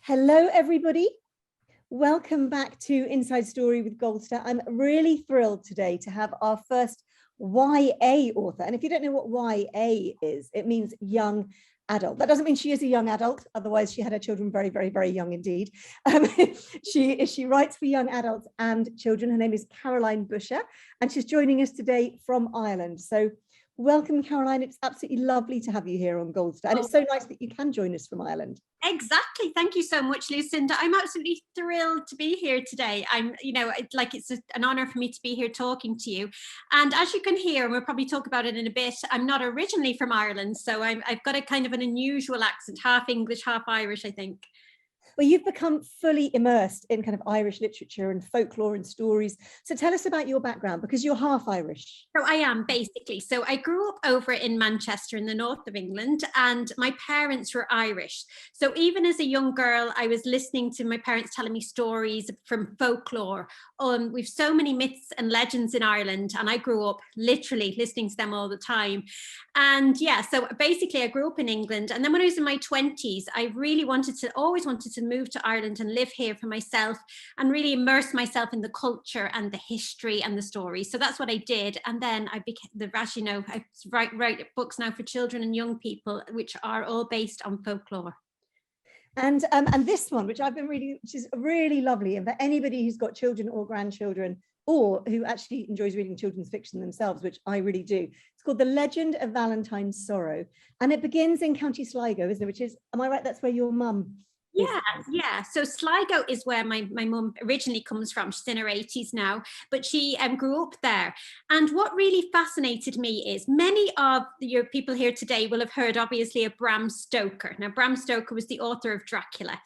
Hello, everybody. Welcome back to Inside Story with Goldster. I'm really thrilled today to have our first YA author. And if you don't know what YA is, it means young adult. That doesn't mean she is a young adult. Otherwise, she had her children very, very, very young indeed. She writes for young adults and children. Her name is Caroline Busher, and she's joining us today from Ireland. So welcome, Caroline. It's absolutely lovely to have you here on Goldster. And it's so nice that you can join us from Ireland. Exactly. Thank you so much, Lucinda. I'm absolutely thrilled to be here today. It's an honor for me to be here talking to you. And as you can hear, and we'll probably talk about it in a bit, I'm not originally from Ireland. So I've got a kind of an unusual accent, half English, half Irish, I think. Well, you've become fully immersed in kind of Irish literature and folklore and stories. So tell us about your background, because you're half Irish. So I am, basically. So I grew up over in Manchester in the north of England, and my parents were Irish. So even as a young girl, I was listening to my parents telling me stories from folklore. We've so many myths and legends in Ireland, and I grew up literally listening to them all the time. And yeah, so basically I grew up in England. And then when I was in my 20s, I really always wanted to move to Ireland and live here for myself and really immerse myself in the culture and the history and the stories. So that's what I did. And then I became, as you know, I write books now for children and young people, which are all based on folklore. And this one, which I've been reading, which is really lovely. And for anybody who's got children or grandchildren, or who actually enjoys reading children's fiction themselves, which I really do. It's called The Legend of Valentine's Sorrow. And it begins in County Sligo, isn't it? Which is, am I right? That's where your mum is. Yeah. So Sligo is where my mum originally comes from. She's in her 80s now, but she grew up there. And what really fascinated me is many of your people here today will have heard, obviously, of Bram Stoker. Now, Bram Stoker was the author of Dracula.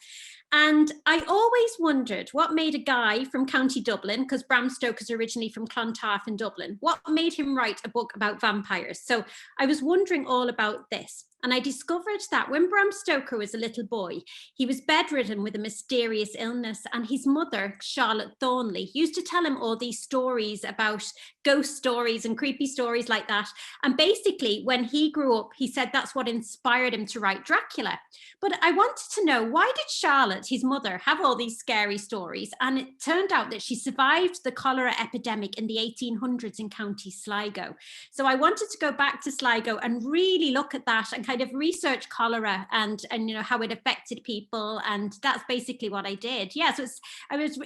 And I always wondered what made a guy from County Dublin, because Bram Stoker's originally from Clontarf in Dublin, what made him write a book about vampires? So I was wondering all about this. And I discovered that when Bram Stoker was a little boy, he was bedridden with a mysterious illness, and his mother, Charlotte Thornley, used to tell him all these stories about ghost stories and creepy stories like that. And basically, when he grew up, he said that's what inspired him to write Dracula. But I wanted to know, why did Charlotte, his mother, have all these scary stories? And it turned out that she survived the cholera epidemic in the 1800s in County Sligo. So I wanted to go back to Sligo and really look at that and kind of research cholera and you know how it affected people, and that's basically what I did. Yeah, so I was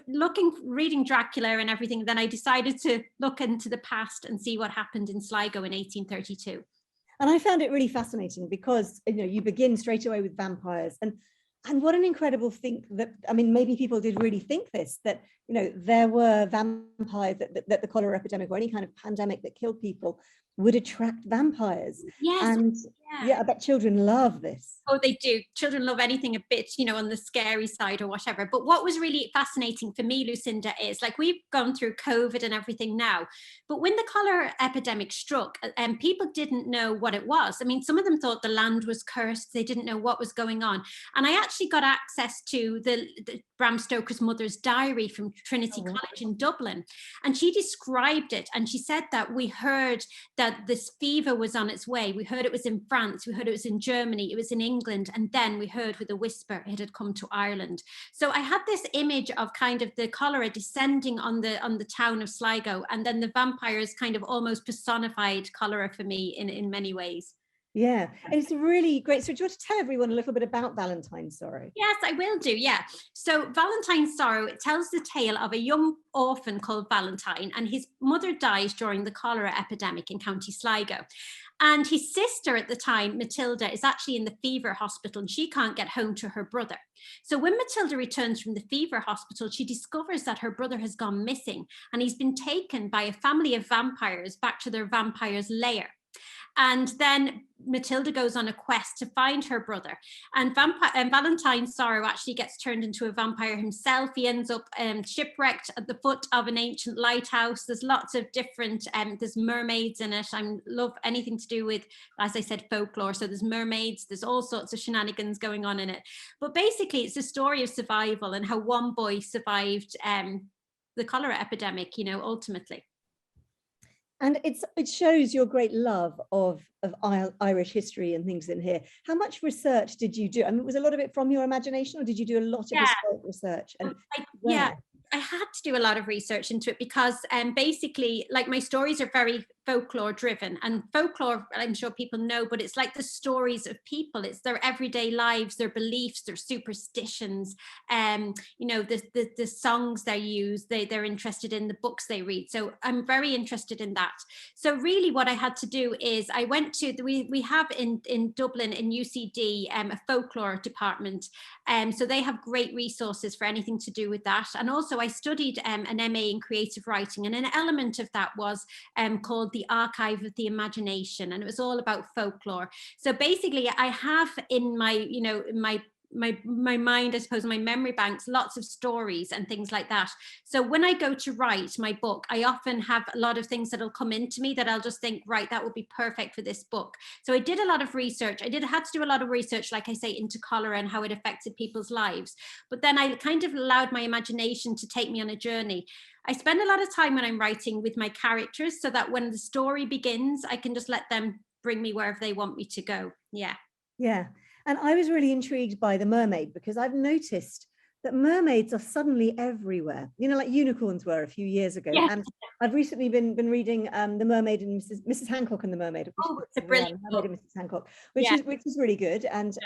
reading Dracula and everything, then I decided to look into the past and see what happened in Sligo in 1832. And I found it really fascinating because, you know, you begin straight away with vampires, and what an incredible thing that, I mean, maybe people did really think this, that, you know, there were vampires, that the cholera epidemic or any kind of pandemic that killed people would attract vampires. Yes. And yeah, I bet children love this. Oh, they do. Children love anything a bit, you know, on the scary side or whatever. But what was really fascinating for me, Lucinda, is like we've gone through COVID and everything now. But when the cholera epidemic struck, people didn't know what it was. I mean, some of them thought the land was cursed. They didn't know what was going on. And I actually got access to the Bram Stoker's mother's diary from Trinity College in Dublin. And she described it. And she said that we heard that this fever was on its way. We heard it was in France. We heard it was in Germany. It was in England. And then we heard with a whisper it had come to Ireland. So I had this image of kind of the cholera descending on the town of Sligo. And then the vampires kind of almost personified cholera for me in many ways. Yeah, and it's really great. So do you want to tell everyone a little bit about Valentine's Sorrow? Yes, I will do, yeah. So Valentine's Sorrow, it tells the tale of a young orphan called Valentine, and his mother dies during the cholera epidemic in County Sligo. And his sister at the time, Matilda, is actually in the fever hospital, and she can't get home to her brother. So when Matilda returns from the fever hospital, she discovers that her brother has gone missing, and he's been taken by a family of vampires back to their vampire's lair. And then Matilda goes on a quest to find her brother. And Valentine's Sorrow actually gets turned into a vampire himself. He ends up shipwrecked at the foot of an ancient lighthouse. There's lots of different, there's mermaids in it. I love anything to do with, as I said, folklore. So there's mermaids, there's all sorts of shenanigans going on in it. But basically, it's a story of survival and how one boy survived the cholera epidemic, you know, ultimately. And it shows your great love of Irish history and things in here. How much research did you do? I mean, was a lot of it from your imagination, or did you do a lot of historic research? And yeah, I had to do a lot of research into it because basically, like, my stories are very folklore driven, and folklore, I'm sure people know, but it's like the stories of people. It's their everyday lives, their beliefs, their superstitions, you know, the songs they use, they're interested in, the books they read. So I'm very interested in that. So really what I had to do is I went to we have in Dublin, in UCD, a folklore department. So they have great resources for anything to do with that. And also I studied an MA in creative writing, and an element of that was called the Archive of the Imagination, and it was all about folklore. So basically I have in my, you know, in my mind, I suppose, my memory banks, lots of stories and things like that. So when I go to write my book, I often have a lot of things that'll come into me that I'll just think, right, that would be perfect for this book. So I did a lot of research. I had to do a lot of research, like I say, into cholera and how it affected people's lives. But then I kind of allowed my imagination to take me on a journey. I spend a lot of time when I'm writing with my characters, so that when the story begins, I can just let them bring me wherever they want me to go. Yeah. Yeah. And I was really intrigued by the mermaid, because I've noticed that mermaids are suddenly everywhere, you know, like unicorns were a few years ago. Yeah. And I've recently been reading The Mermaid and Mrs. Hancock and the Mermaid. Oh, it's a brilliant book. Mermaid and Mrs. Hancock, which is really good. And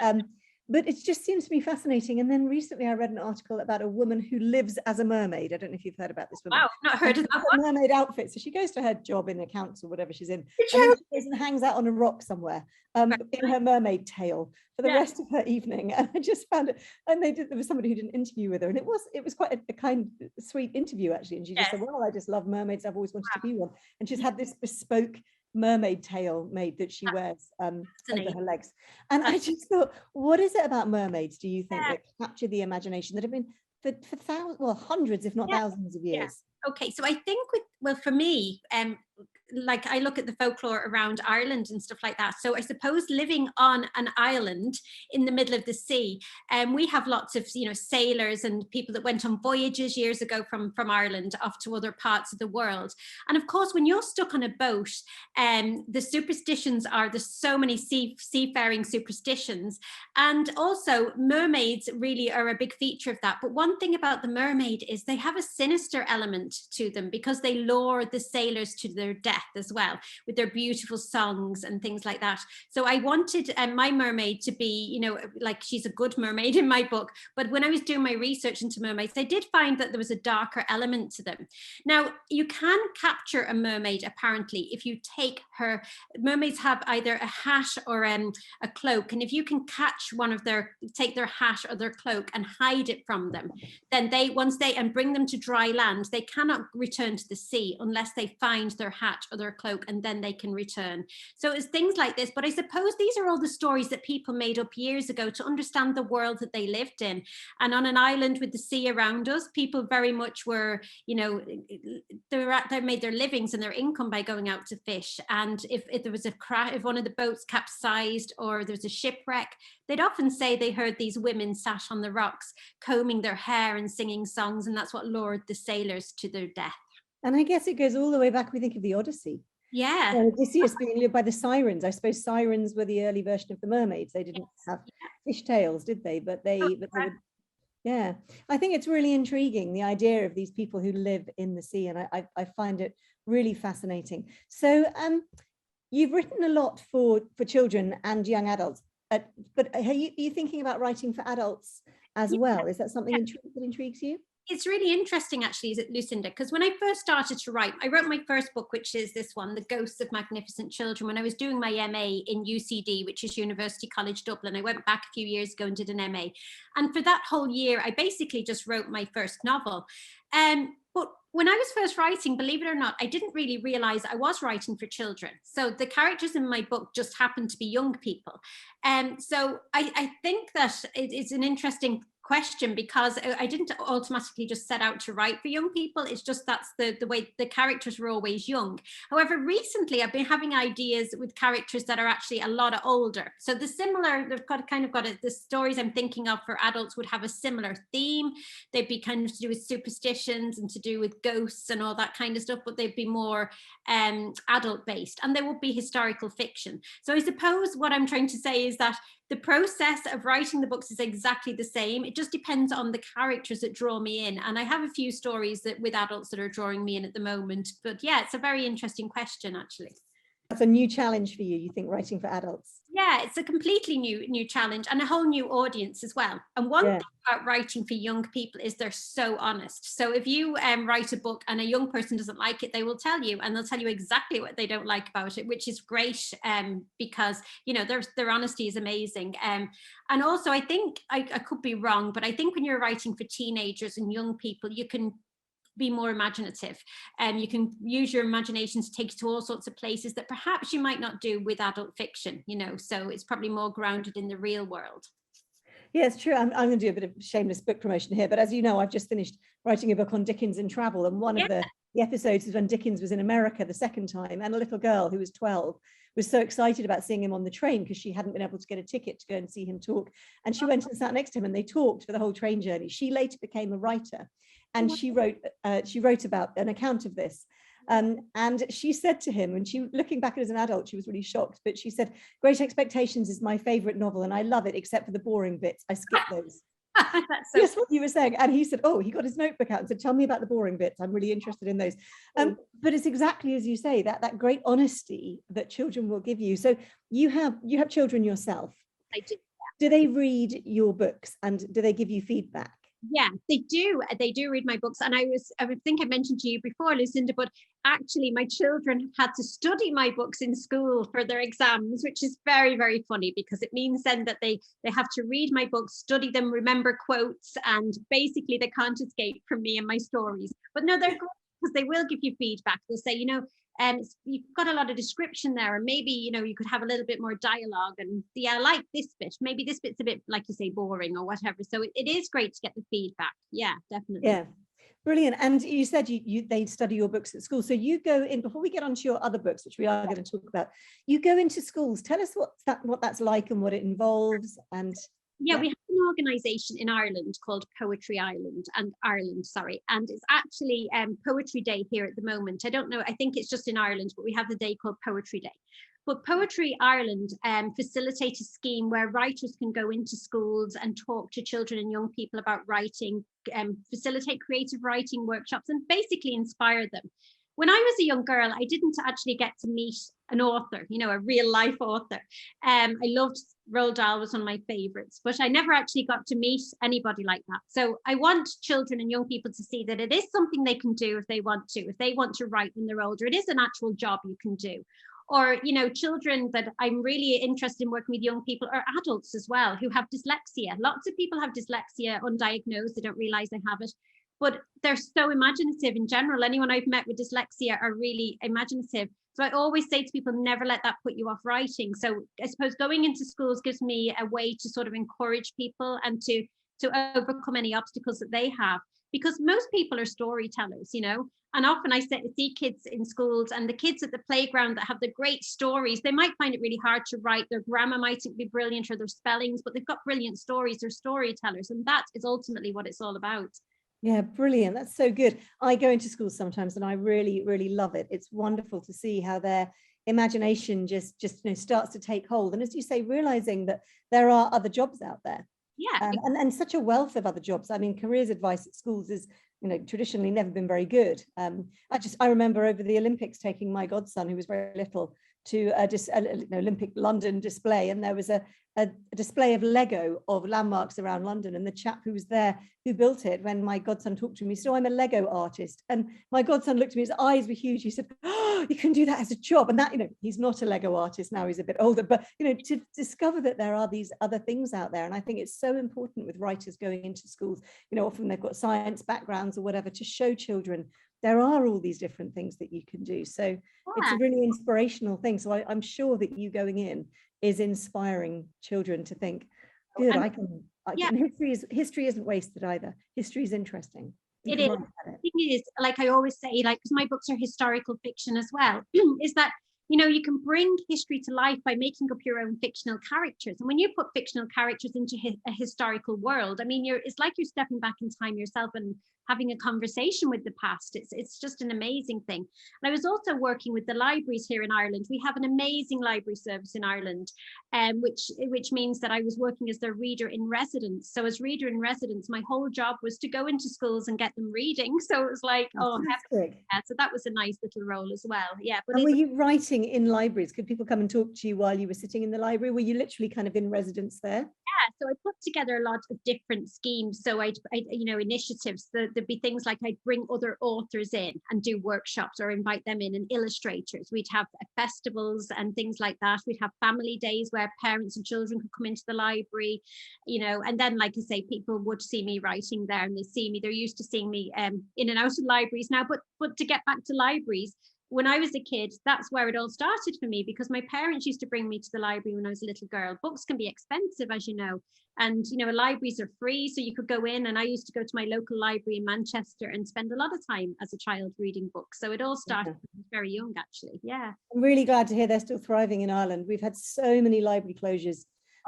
but it just seems to be fascinating. And then recently I read an article about a woman who lives as a mermaid. I don't know if you've heard about this woman. Wow, I've not heard of that one. Mermaid outfit. So she goes to her job in accounts or whatever she's in, and then she goes and hangs out on a rock somewhere in her mermaid tail for the rest of her evening. And I just found it, and there was somebody who did an interview with her, and it was quite a kind, sweet interview actually. And she just said, well, I just love mermaids. I've always wanted to be one. And she's had this bespoke mermaid tail made that she wears over her legs. And I just thought, what is it about mermaids, do you think, that capture the imagination, that have been for thousands, well, hundreds, if not thousands of years? Okay, so I think for me, like, I look at the folklore around Ireland and stuff like that. So I suppose living on an island in the middle of the sea, we have lots of, you know, sailors and people that went on voyages years ago from Ireland off to other parts of the world. And of course, when you're stuck on a boat, the superstitions are, there's so many seafaring superstitions. And also mermaids really are a big feature of that. But one thing about the mermaid is they have a sinister element to them, because they lure the sailors to their death as well with their beautiful songs and things like that. So I wanted my mermaid to be, you know, like, she's a good mermaid in my book. But when I was doing my research into mermaids, I did find that there was a darker element to them. Now, you can capture a mermaid apparently if you take her. Mermaids have either a hat or a cloak, and if you can catch take their hat or their cloak and hide it from them, then and bring them to dry land, they cannot return to the sea unless they find their hat or their cloak, and then they can return. So it's things like this. But I suppose these are all the stories that people made up years ago to understand the world that they lived in. And on an island with the sea around us, people very much were, you know, they made their livings and their income by going out to fish. And if there was a crash, if one of the boats capsized or there was a shipwreck, they'd often say they heard these women sat on the rocks combing their hair and singing songs, and that's what lured the sailors to their death. And I guess it goes all the way back. We think of the Odyssey. Yeah. Odysseus being lived by the sirens. I suppose sirens were the early version of the mermaids. They didn't have fish tails, did they? But they would, yeah. I think it's really intriguing, the idea of these people who live in the sea, and I find it really fascinating. So you've written a lot for children and young adults, but are you thinking about writing for adults as well? Is that something that intrigues you? It's really interesting, actually, Lucinda, because when I first started to write, I wrote my first book, which is this one, The Ghosts of Magnificent Children, when I was doing my MA in UCD, which is University College Dublin. I went back a few years ago and did an MA. And for that whole year, I basically just wrote my first novel. But when I was first writing, believe it or not, I didn't really realize I was writing for children. So the characters in my book just happened to be young people. So I think that it's an interesting question, because I didn't automatically just set out to write for young people. It's just that's the way the characters were always young. However, recently I've been having ideas with characters that are actually a lot older. So they've got the stories I'm thinking of for adults would have a similar theme. They'd be kind of to do with superstitions and to do with ghosts and all that kind of stuff, but they'd be more adult based, and they would be historical fiction. So I suppose what I'm trying to say is that the process of writing the books is exactly the same. It just depends on the characters that draw me in. And I have a few stories that with adults that are drawing me in at the moment. But yeah, it's a very interesting question, actually. That's a new challenge for you think, writing for adults? Yeah, it's a completely new challenge and a whole new audience as well. And one thing about writing for young people is they're so honest. So if you write a book and a young person doesn't like it, they will tell you, and they'll tell you exactly what they don't like about it, which is great, because their honesty is amazing. And also, I think I could be wrong, but I think when you're writing for teenagers and young people, you can be more imaginative, and you can use your imagination to take you to all sorts of places that perhaps you might not do with adult fiction, so it's probably more grounded in the real world. Yeah, it's true. I'm going to do a bit of shameless book promotion here, but as you know, I've just finished writing a book on Dickens and travel, and one of the episodes is when Dickens was in America the second time, and a little girl who was 12 was so excited about seeing him on the train because she hadn't been able to get a ticket to go and see him talk, and she went and sat next to him and they talked for the whole train journey. She later became a writer, and she wrote about an account of this. And she said to him, and she, looking back at it as an adult, she was really shocked, but she said, "Great Expectations is my favorite novel and I love it, except for the boring bits. I skip those." That's so Just what you were saying. And he said, oh, he got his notebook out and said, "Tell me about the boring bits. I'm really interested in those." But it's exactly as you say, that great honesty that children will give you. So you have children yourself. I do. Do they read your books and do they give you feedback? Yeah, they do. They do read my books. And I think I mentioned to you before, Lucinda, but actually my children had to study my books in school for their exams, which is very, very funny, because it means then that they have to read my books, study them, remember quotes, and basically they can't escape from me and my stories. But no, they're good, because they will give you feedback. They'll say, you've got a lot of description there, and maybe you could have a little bit more dialogue, and I like this bit, maybe this bit's a bit, like you say, boring or whatever. So it is great to get the feedback. Yeah, definitely. Yeah, brilliant. And you said they study your books at school, so you go in, before we get on to your other books, which we are going to talk about, you go into schools. Tell us what that's like and what it involves. And yeah, we have an organisation in Ireland called Poetry Ireland, and it's actually Poetry Day here at the moment. I don't know, I think it's just in Ireland, but we have the day called Poetry Day. But Poetry Ireland facilitates a scheme where writers can go into schools and talk to children and young people about writing, facilitate creative writing workshops, and basically inspire them. When I was a young girl, I didn't actually get to meet an author, a real life author. I loved Roald Dahl, was one of my favorites, but I never actually got to meet anybody like that. So I want children and young people to see that it is something they can do if they want to write when they're older. It is an actual job you can do. Or, children that I'm really interested in working with, young people, or adults as well, who have dyslexia. Lots of people have dyslexia undiagnosed. They don't realize they have it, but they're so imaginative in general. Anyone I've met with dyslexia are really imaginative. So I always say to people, never let that put you off writing. So I suppose going into schools gives me a way to sort of encourage people and to overcome any obstacles that they have. Because most people are storytellers, and often I see kids in schools, and the kids at the playground that have the great stories, they might find it really hard to write. Their grammar mightn't be brilliant, or their spellings, but they've got brilliant stories. They're storytellers, and that is ultimately what it's all about. Yeah, brilliant. That's so good. I go into schools sometimes and I really, really love it. It's wonderful to see how their imagination just starts to take hold. And as you say, realizing that there are other jobs out there. Yeah. And such a wealth of other jobs. I mean, careers advice at schools is, traditionally never been very good. I remember over the Olympics taking my godson, who was very little, to an Olympic London display, and there was a display of Lego of landmarks around London, and the chap who was there, who built it, when my godson talked to me, he said, "Oh, I'm a Lego artist." And my godson looked at me, his eyes were huge. He said, "Oh, you can do that as a job." And that, he's not a Lego artist now, he's a bit older, but to discover that there are these other things out there. And I think it's so important with writers going into schools, often they've got science backgrounds or whatever, to show children there are all these different things that you can do. So it's a really inspirational thing. So I'm sure that you going in is inspiring children to think, Good. And I yeah, can, history isn't wasted either. History is interesting. You it can is. write about it. The thing is, like I always say, like, because my books are historical fiction as well, is that, you know, you can bring history to life by making up your own fictional characters. And when you put fictional characters into a historical world, I mean, it's like you're stepping back in time yourself and having a conversation with the past. It's just an amazing thing. And I was also working with the libraries here in Ireland. We have an amazing library service in Ireland, which means that I was working as their reader in residence. So as reader in residence, my whole job was to go into schools and get them reading. So it was like, oh, heaven. Yeah, so that was a nice little role as well. Yeah. But and were you writing in libraries? Could people come and talk to you while you were sitting in the library? Were you literally kind of in residence there? Yeah, so I put together a lot of different schemes. So I you know, initiatives. There'd be things like I'd bring other authors in and do workshops or invite them in, and illustrators. We'd have festivals and things like that. We'd have family days where parents and children could come into the library, you know. And then, like I say, people would see me writing there, and they see me. They're used to seeing me in and out of libraries now. But to get back to libraries, when I was a kid, that's where it all started for me, because my parents used to bring me to the library when I was a little girl. Books can be expensive, as you know, and, you know, libraries are free, so you could go in, and I used to go to my local library in Manchester and spend a lot of time as a child reading books. So it all started when I was very young, actually. Yeah. I'm really glad to hear they're still thriving in Ireland. We've had so many library closures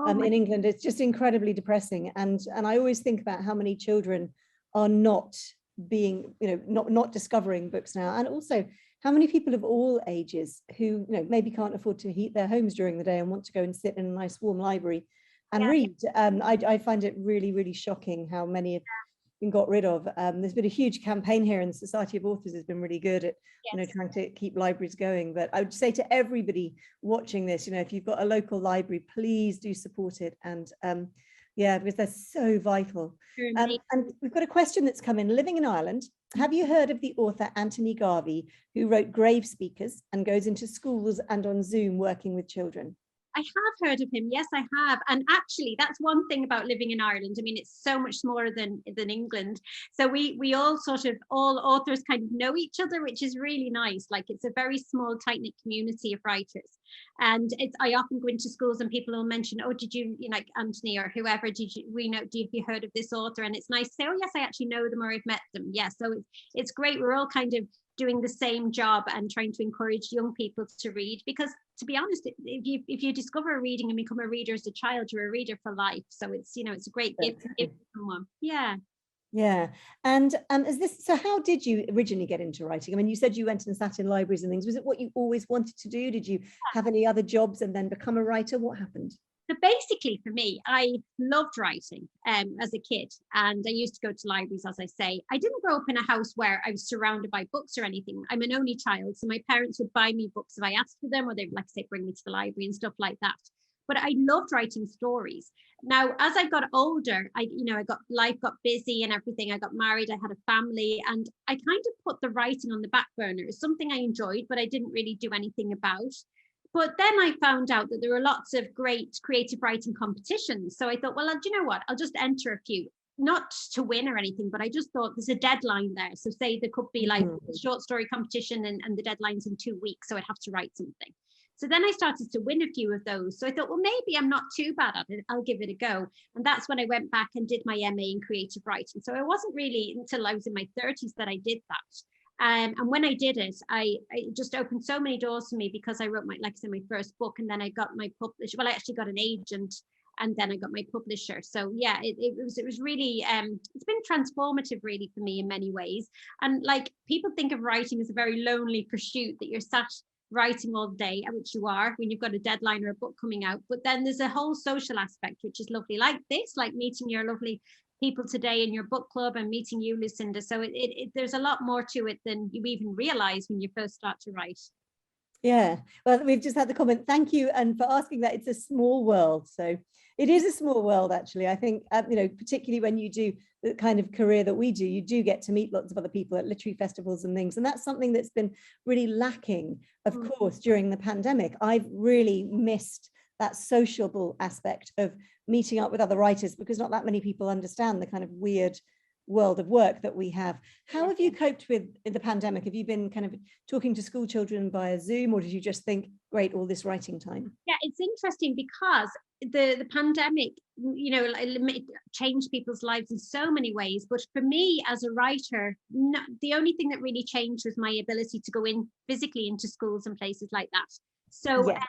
in England. It's just incredibly depressing. And I always think about how many children are not being, you know, not discovering books now. And also how many people of all ages who, you know, maybe can't afford to heat their homes during the day and want to go and sit in a nice warm library and read. I find it really, really shocking how many have been got rid of. There's been a huge campaign here, and the Society of Authors has been really good at, you know, trying to keep libraries going. But I would say to everybody watching this, you know, if you've got a local library, please do support it. And yeah, because they're so vital. And we've got a question that's come in. Living in Ireland, have you heard of the author Anthony Garvey, who wrote Grave Speakers and goes into schools and on Zoom working with children? I have heard of him. Yes, I have. And actually, that's one thing about living in Ireland. I mean, it's so much smaller than England. So we all sort of, all authors kind of know each other, which is really nice. Like, it's a very small, tight-knit community of writers. And I often go into schools and people will mention, oh, did you know, like Anthony or whoever, have you heard of this author? And it's nice to say, oh, yes, I actually know them, or I've met them. Yes, so it's great. We're all kind of doing the same job and trying to encourage young people to read, because, to be honest, if you discover reading and become a reader as a child, you're a reader for life. So it's, you know, it's a great gift to give to someone. Yeah. Yeah. And so how did you originally get into writing? I mean, you said you went and sat in libraries and things. Was it what you always wanted to do? Did you have any other jobs and then become a writer? What happened? So basically, for me, I loved writing as a kid, and I used to go to libraries, as I say. I didn't grow up in a house where I was surrounded by books or anything. I'm an only child, so my parents would buy me books if I asked for them, or they'd, like I say, bring me to the library and stuff like that. But I loved writing stories. Now, as I got older, life got busy and everything. I got married, I had a family, and I kind of put the writing on the back burner. It's something I enjoyed, but I didn't really do anything about. But then I found out that there were lots of great creative writing competitions. So I thought, well, do you know what? I'll just enter a few, not to win or anything, but I just thought there's a deadline there. So say there could be like a short story competition and the deadline's in 2 weeks. So I'd have to write something. So then I started to win a few of those. So I thought, well, maybe I'm not too bad at it. I'll give it a go. And that's when I went back and did my MA in creative writing. So it wasn't really until I was in my 30s that I did that. And when I did it, I just opened so many doors for me, because I wrote my first book, and then I got my publisher. Well, I actually got an agent, and then I got my publisher. So yeah, it was really, it's been transformative really for me in many ways. And like, people think of writing as a very lonely pursuit, that you're sat writing all day, which you are when you've got a deadline or a book coming out. But then there's a whole social aspect, which is lovely, like this, like meeting your lovely people today in your book club and meeting you, Lucinda. So there's a lot more to it than you even realize when you first start to write. Yeah, well, we've just had the comment. Thank you, and for asking that. It's a small world. So it is a small world, actually. I think, you know, particularly when you do the kind of career that we do, you do get to meet lots of other people at literary festivals and things. And that's something that's been really lacking, of course, during the pandemic. I've really missed that sociable aspect of meeting up with other writers, because not that many people understand the kind of weird world of work that we have. How have you coped with the pandemic? Have you been kind of talking to school children via Zoom, or did you just think, great, all this writing time? Yeah, it's interesting, because the pandemic, you know, changed people's lives in so many ways. But for me as a writer, the only thing that really changed was my ability to go in physically into schools and places like that. So Yes.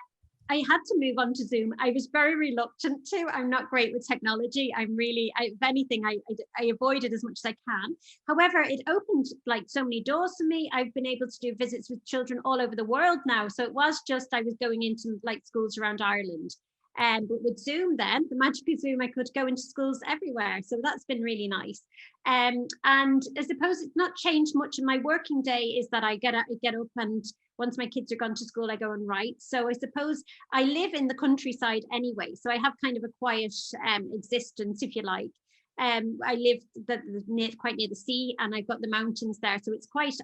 I had to move on to Zoom. I was very reluctant to. I'm not great with technology. If anything, I avoid it as much as I can. However, it opened like so many doors for me. I've been able to do visits with children all over the world now. So it was just, I was going into like schools around Ireland. But with Zoom then, the magic of Zoom, I could go into schools everywhere. So that's been really nice. And I suppose it's not changed much in my working day is that I get up and once my kids are gone to school, I go and write. So I suppose I live in the countryside anyway. So I have kind of a quiet existence, if you like. I live quite near the sea and I've got the mountains there. So it's quite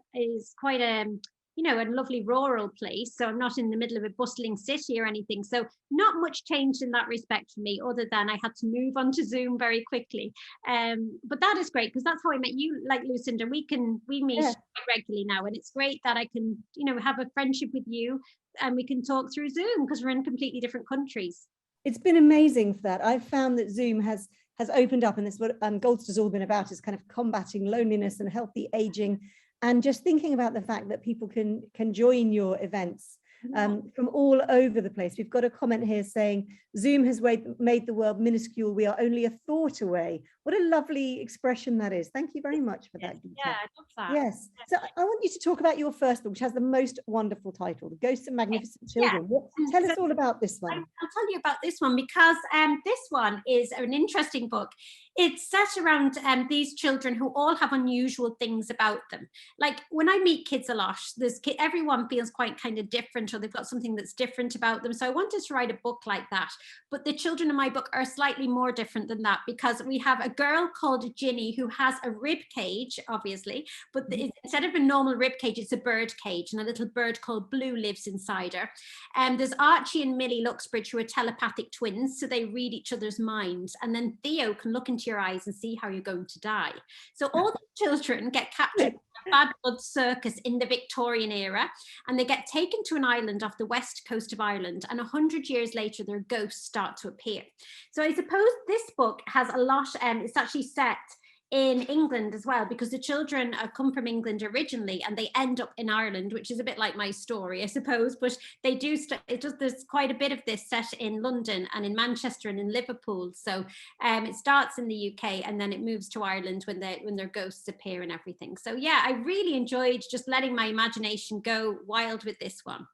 you know, a lovely rural place. So I'm not in the middle of a bustling city or anything. So not much changed in that respect for me, other than I had to move on to Zoom very quickly. But that is great because that's how I met you, like Lucinda. We meet regularly now, and it's great that I can, you know, have a friendship with you and we can talk through Zoom because we're in completely different countries. It's been amazing for that. I've found that Zoom has opened up, and this is what Goldster's all been about, is kind of combating loneliness and healthy aging. And just thinking about the fact that people can join your events from all over the place. We've got a comment here saying, Zoom has made the world minuscule. We are only a thought away. What a lovely expression that is. Thank you very much for that. Yeah, I love that. Yes. So I want you to talk about your first book, which has the most wonderful title, The Ghosts of Magnificent Children. Tell us all about this one. I'll tell you about this one because this one is an interesting book. It's set around these children who all have unusual things about them. Like when I meet kids a lot, everyone feels quite kind of different, or they've got something that's different about them. So I wanted to write a book like that. But the children in my book are slightly more different than that, because we have a girl called Ginny who has a rib cage, obviously, but instead of a normal rib cage, it's a bird cage, and a little bird called Blue lives inside her. And there's Archie and Millie Luxbridge, who are telepathic twins, so they read each other's minds. And then Theo can look into your eyes and see how you're going to die. So all the children get captured by a bad blood circus in the Victorian era, and they get taken to an island off the west coast of Ireland, and 100 years later their ghosts start to appear. So I suppose this book has a lot, it's actually set in England as well, because the children come from England originally and they end up in Ireland, which is a bit like my story, I suppose. But they do there's quite a bit of this set in London and in Manchester and in Liverpool. So it starts in the UK and then it moves to Ireland when their ghosts appear and everything. So yeah, I really enjoyed just letting my imagination go wild with this one.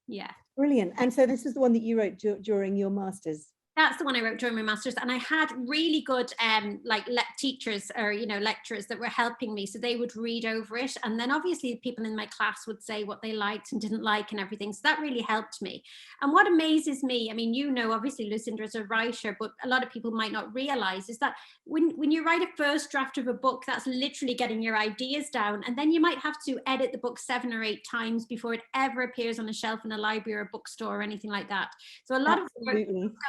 Yeah, brilliant. And so this is the one that you wrote during your master's. That's the one I wrote during my master's, and I had really good teachers or lecturers that were helping me, so they would read over it, and then obviously people in my class would say what they liked and didn't like and everything, so that really helped me. And what amazes me, I mean, obviously Lucinda is a writer, but a lot of people might not realize is that when you write a first draft of a book, that's literally getting your ideas down, and then you might have to edit the book 7 or 8 times before it ever appears on a shelf in a library or a bookstore or anything like that. So a lot of work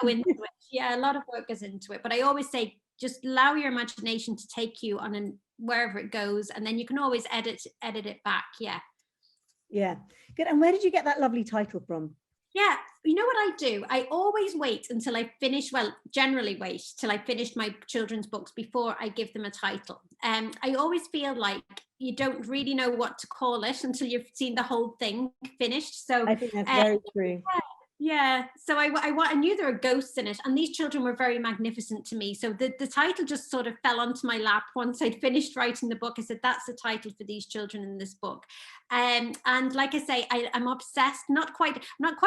go into it. Yeah, a lot of work goes into it, but I always say just allow your imagination to take you on wherever it goes, and then you can always edit it back. Yeah, good. And where did you get that lovely title from? Yeah, you know what I do? I always wait until I finish, generally wait till I finish my children's books before I give them a title. I always feel like you don't really know what to call it until you've seen the whole thing finished. So I think that's very true. Yeah, so I knew there were ghosts in it, and these children were very magnificent to me. So the title just sort of fell onto my lap once I'd finished writing the book. I said, that's the title for these children in this book. And like I say, I'm obsessed, not quite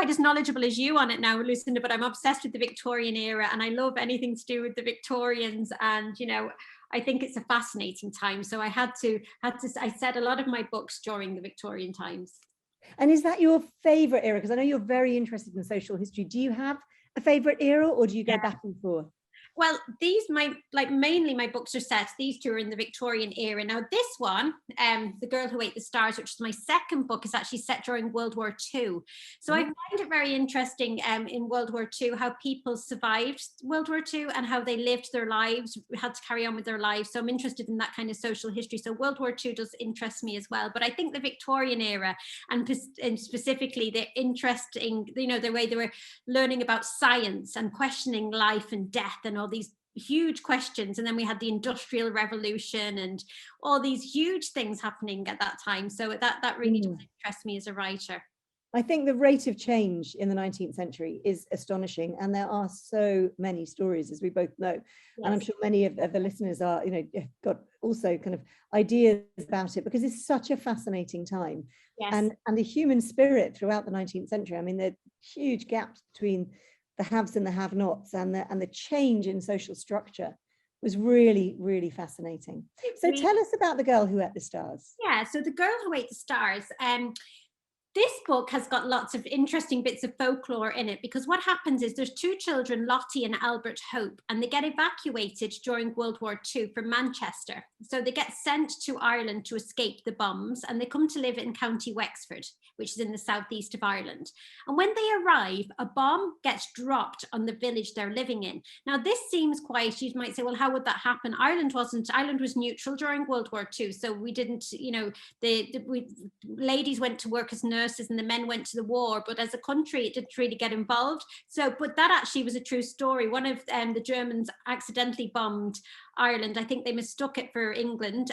as knowledgeable as you on it now, Lucinda, but I'm obsessed with the Victorian era, and I love anything to do with the Victorians, and I think it's a fascinating time. So I I said a lot of my books during the Victorian times. And is that your favorite era? Because I know you're very interested in social history. Do you have a favorite era, or do you go back and forth? Well, mainly my books are set, these two are in the Victorian era. Now this one, The Girl Who Ate the Stars, which is my second book, is actually set during World War II. So I find it very interesting in World War II, how people survived World War II and how they lived their lives, had to carry on with their lives. So I'm interested in that kind of social history. So World War II does interest me as well. But I think the Victorian era and specifically the interesting, the way they were learning about science and questioning life and death and all these huge questions. And then we had the Industrial Revolution and all these huge things happening at that time. So that really does interest me as a writer. I think the rate of change in the 19th century is astonishing, and there are so many stories, as we both know. Yes. And I'm sure many of the listeners are, got also kind of ideas about it, because it's such a fascinating time. Yes. And the human spirit throughout the 19th century. I mean, there are huge gaps between the haves and the have-nots, and the change in social structure was really, really fascinating. So tell us about The Girl Who Ate the Stars. Yeah, so The Girl Who Ate the Stars. This book has got lots of interesting bits of folklore in it, because what happens is there's two children, Lottie and Albert Hope, and they get evacuated during World War II from Manchester. So they get sent to Ireland to escape the bombs, and they come to live in County Wexford, which is in the southeast of Ireland. And when they arrive, a bomb gets dropped on the village they're living in. Now, this seems quite, you might say, well, how would that happen? Ireland was neutral during World War II. So we didn't, ladies went to work as nurses and the men went to the war, but as a country, it didn't really get involved. So, but that actually was a true story. One of the Germans accidentally bombed Ireland. I think they mistook it for England.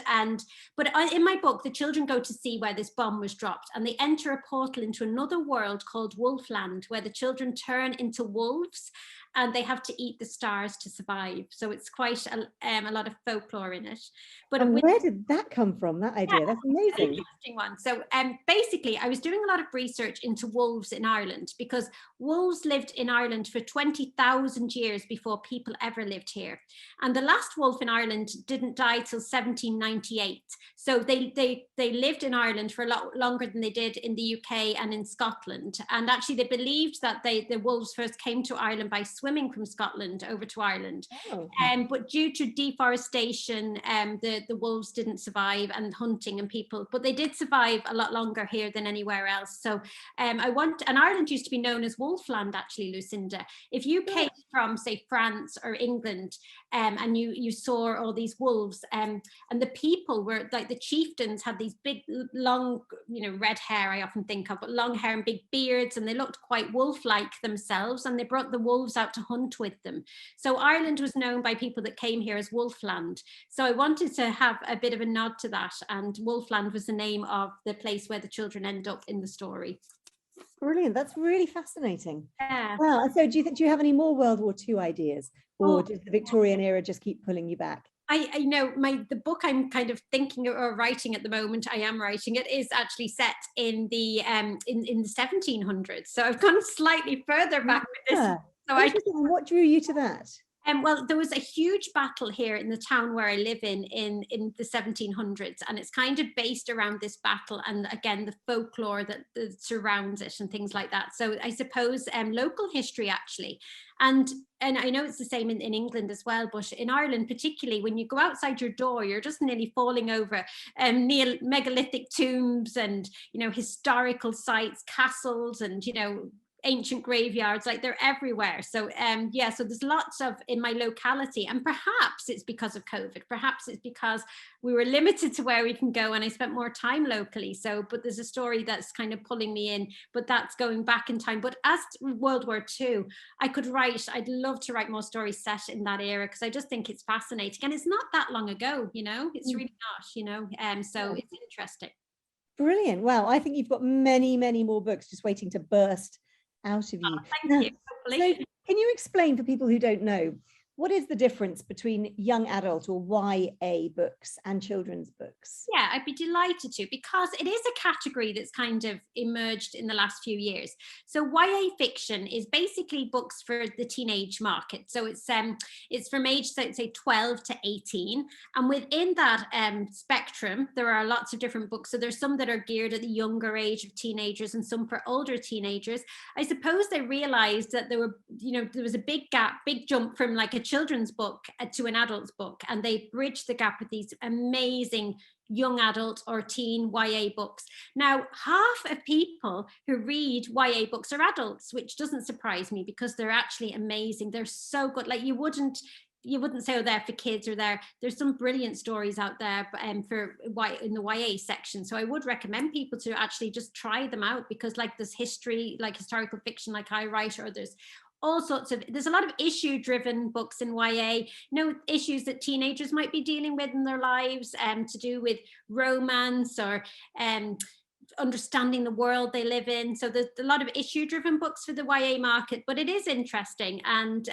But in my book, the children go to see where this bomb was dropped, and they enter a portal into another world called Wolfland, where the children turn into wolves and they have to eat the stars to survive. So it's quite a lot of folklore in it. But where did that come from, that idea? That's amazing. Interesting one. So basically, I was doing a lot of research into wolves in Ireland, because wolves lived in Ireland for 20,000 years before people ever lived here. And the last wolf in Ireland didn't die till 1798. So they lived in Ireland for a lot longer than they did in the UK and in Scotland. And actually, they believed that the wolves first came to Ireland by swimming from Scotland over to Ireland. Oh. But due to deforestation, the wolves didn't survive, and hunting and people, but they did survive a lot longer here than anywhere else. So and Ireland used to be known as Wolfland, actually, Lucinda. If you came from, say, France or England, and you saw all these wolves, and the people were like, the chieftains had these big, long, red hair, I often think of, but long hair and big beards, and they looked quite wolf-like themselves, and they brought the wolves out to hunt with them. So Ireland was known by people that came here as Wolfland. So I wanted to have a bit of a nod to that, and Wolfland was the name of the place where the children end up in the story. Brilliant. That's really fascinating. Yeah. Well, so do you have any more World War II ideas, or does the Victorian era just keep pulling you back? I know the book I'm kind of thinking or writing at the moment, I am writing it, is actually set in the in the 1700s. So I've gone slightly further back with this. So what drew you to that? Well, there was a huge battle here in the town where I live in the 1700s, and it's kind of based around this battle, and again the folklore that surrounds it and things like that. So I suppose local history, actually. And I know it's the same in England as well, but in Ireland particularly, when you go outside your door, you're just nearly falling over megalithic tombs and historical sites, castles, and ancient graveyards, like they're everywhere. So so there's lots of in my locality, and perhaps it's because of COVID, perhaps it's because we were limited to where we can go, and I spent more time locally. So but there's a story that's kind of pulling me in, but that's going back in time. But as World War II, I'd love to write more stories set in that era, because I just think it's fascinating, and it's not that long ago, it's really not, so it's interesting. Brilliant. Well, I think you've got many more books just waiting to burst out of you. Thank you. So can you explain for people who don't know, what is the difference between young adult or YA books and children's books? Yeah, I'd be delighted to, because it is a category that's kind of emerged in the last few years. So YA fiction is basically books for the teenage market. So it's from age, say 12 to 18. And within that spectrum, there are lots of different books. So there's some that are geared at the younger age of teenagers and some for older teenagers. I suppose they realized that there were there was a big gap, big jump from like a children's book to an adult's book, and they bridged the gap with these amazing young adult or teen YA books. Now, half of people who read YA books are adults, which doesn't surprise me because they're actually amazing. They're so good. Like you wouldn't say, oh, they're for kids, or there's some brilliant stories out there for in the YA section. So I would recommend people to actually just try them out, because like there's history, like historical fiction, like I write, or there's all sorts of, there's a lot of issue driven books in YA, issues that teenagers might be dealing with in their lives, to do with romance or understanding the world they live in. So there's a lot of issue driven books for the YA market, but it is interesting, and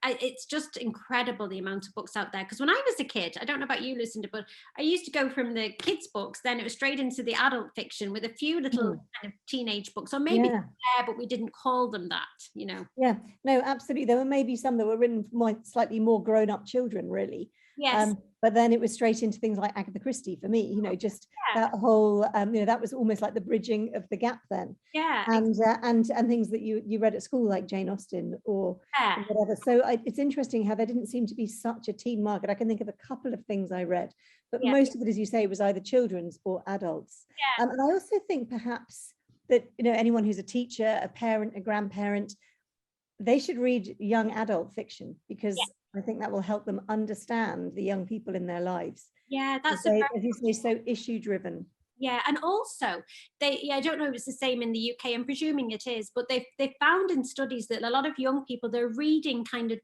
it's just incredible the amount of books out there. Because when I was a kid, I don't know about you, Lucinda, but I used to go from the kids books, then it was straight into the adult fiction with a few little kind of teenage books, or maybe there, but we didn't call them that, Yeah, no, absolutely. There were maybe some that were written for slightly more grown-up children, really. Yes. But then it was straight into things like Agatha Christie for me, just that whole, that was almost like the bridging of the gap then. Yeah. And things that you read at school, like Jane Austen or whatever. So it's interesting how there didn't seem to be such a teen market. I can think of a couple of things I read, but most of it, as you say, was either children's or adults. And I also think perhaps that, anyone who's a teacher, a parent, a grandparent, they should read young adult fiction, because I think that will help them understand the young people in their lives. Yeah, that's as you say, so issue driven. Yeah, and also I don't know if it's the same in the UK, I'm presuming it is, but they've found in studies that a lot of young people, their reading kind of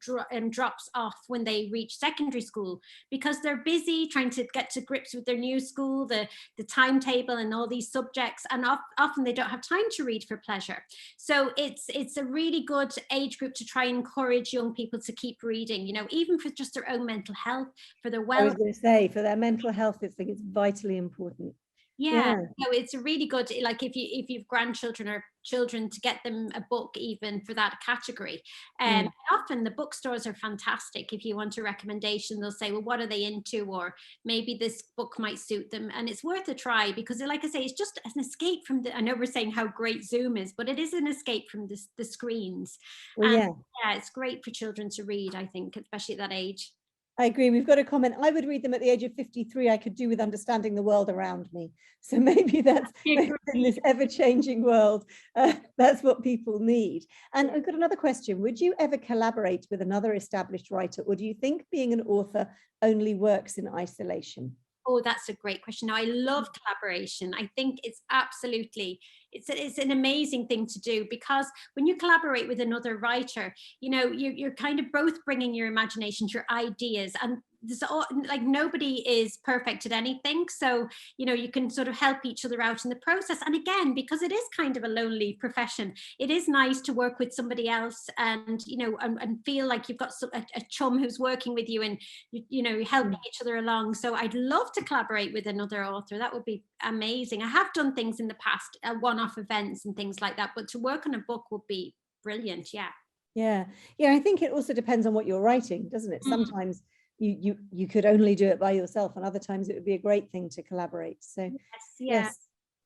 drops off when they reach secondary school, because they're busy trying to get to grips with their new school, the timetable and all these subjects, and often they don't have time to read for pleasure. So it's a really good age group to try and encourage young people to keep reading, even for just their own mental health, for their well. I was going to say, for their mental health, I think it's vitally important. No, it's a really good, like if you've grandchildren or children, to get them a book even for that category. And often the bookstores are fantastic. If you want a recommendation, they'll say, well, what are they into? Or maybe this book might suit them. And it's worth a try, because like I say, it's just an escape from I know we're saying how great Zoom is, but it is an escape from the screens. Well, it's great for children to read, I think, especially at that age. I agree. We've got a comment. I would read them at the age of 53. I could do with understanding the world around me. So maybe that's in this ever-changing world. That's what people need. And I've got another question. Would you ever collaborate with another established writer, or do you think being an author only works in isolation? Oh, that's a great question. Now, I love collaboration. I think it's absolutely, it's an amazing thing to do, because when you collaborate with another writer, you're kind of both bringing your imaginations, your ideas, and there's like nobody is perfect at anything. So, you can sort of help each other out in the process. And again, because it is kind of a lonely profession, it is nice to work with somebody else and, and feel like you've got a chum who's working with you, and, you're helping each other along. So I'd love to collaborate with another author. That would be amazing. I have done things in the past, one-off events and things like that, but to work on a book would be brilliant. Yeah. I think it also depends on what you're writing, doesn't it? Sometimes you could only do it by yourself, and other times it would be a great thing to collaborate. So yes.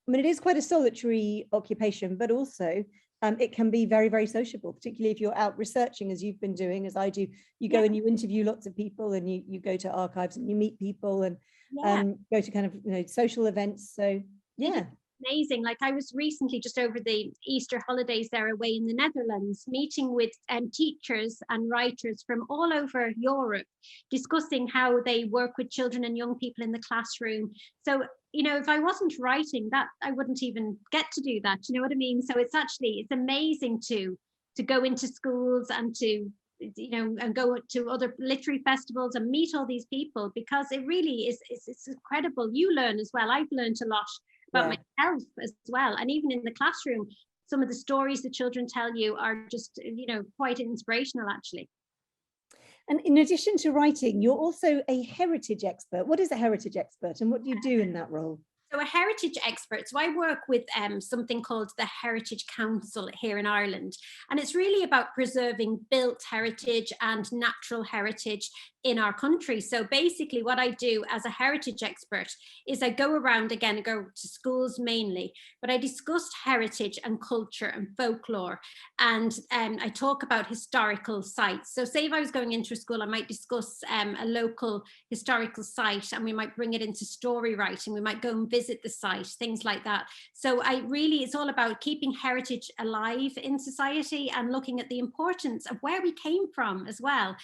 I mean, it is quite a solitary occupation, but also it can be very, very sociable, particularly if you're out researching, as you've been doing, as I do. You go and you interview lots of people, and you go to archives and you meet people, and go to kind of social events. So amazing. Like I was recently, just over the Easter holidays there, away in the Netherlands, meeting with teachers and writers from all over Europe, discussing how they work with children and young people in the classroom. So, if I wasn't writing that, I wouldn't even get to do that. You know what I mean? So it's amazing to go into schools and to and go to other literary festivals and meet all these people, because it really is, it's incredible. You learn as well. I've learned a lot about myself as well. And even in the classroom, some of the stories the children tell you are just, quite inspirational, actually. And in addition to writing, you're also a heritage expert. What is a heritage expert, and what do you do in that role? So a heritage expert, so I work with something called the Heritage Council here in Ireland, and it's really about preserving built heritage and natural heritage in our country. So basically what I do as a heritage expert is I go around, again, I go to schools mainly, but I discuss heritage and culture and folklore, and I talk about historical sites. So say if I was going into a school, I might discuss a local historical site, and we might bring it into story writing, we might go and visit the site, things like that. So it's all about keeping heritage alive in society and looking at the importance of where we came from as well.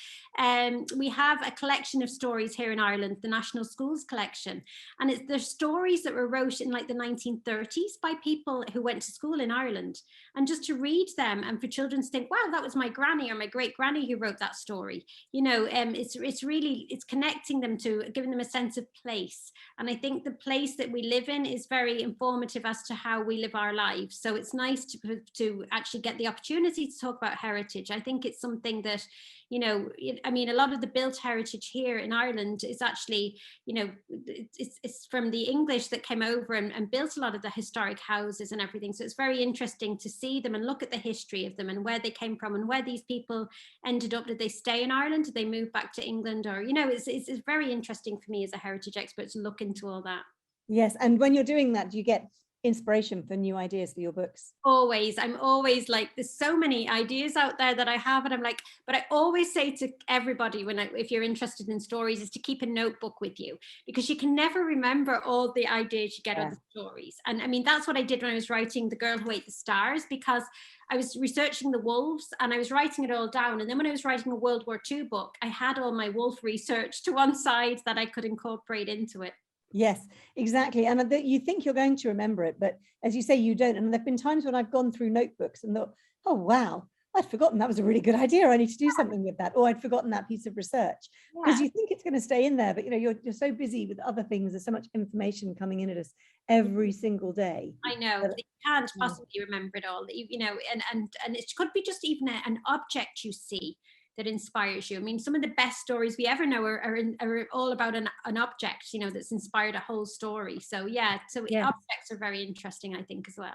We have a collection of stories here in Ireland, the National Schools Collection, and they're stories that were wrote in like the 1930s by people who went to school in Ireland, and just to read them and for children to think, wow, that was my granny or my great granny who wrote that story. It's connecting them to, giving them a sense of place. And I think the place that we live in is very informative as to how we live our lives. So it's nice to actually get the opportunity to talk about heritage. I think it's something that, a lot of the built heritage here in Ireland is actually, it's from the English that came over and built a lot of the historic houses and everything. So it's very interesting to see them and look at the history of them and where they came from and where these people ended up. Did they stay in Ireland? Did they move back to England? Or, it's very interesting for me as a heritage expert to look into all that. Yes, and when you're doing that, do you get inspiration for new ideas for your books? Always. I'm always like, there's so many ideas out there that I have, and I'm like, but I always say to everybody if you're interested in stories, is to keep a notebook with you, because you can never remember all the ideas you get of the stories. And I mean, that's what I did when I was writing The Girl Who Ate the Stars, because I was researching the wolves and I was writing it all down. And then when I was writing a World War II book, I had all my wolf research to one side that I could incorporate into it. Yes, exactly. And you think you're going to remember it, but as you say, you don't. And there've been times when I've gone through notebooks and thought, oh, wow, I'd forgotten that was a really good idea. I need to do something with that. Or I'd forgotten that piece of research, because you think it's going to stay in there, but you're so busy with other things. There's so much information coming in at us every single day. I know that you can't possibly remember it all, and it could be just even an object you see that inspires you. I mean, some of the best stories we ever know are all about an object, that's inspired a whole story. So objects are very interesting, I think, as well.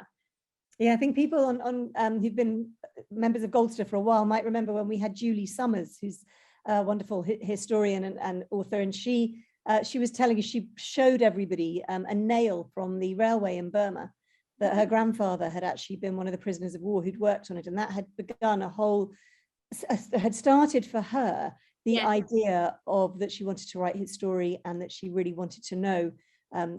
Yeah, I think people who've been members of Goldster for a while might remember when we had Julie Summers, who's a wonderful historian and author, and she was telling us, she showed everybody a nail from the railway in Burma that her grandfather had actually been one of the prisoners of war who'd worked on it, and that had begun had started for her the idea of that she wanted to write his story, and that she really wanted to know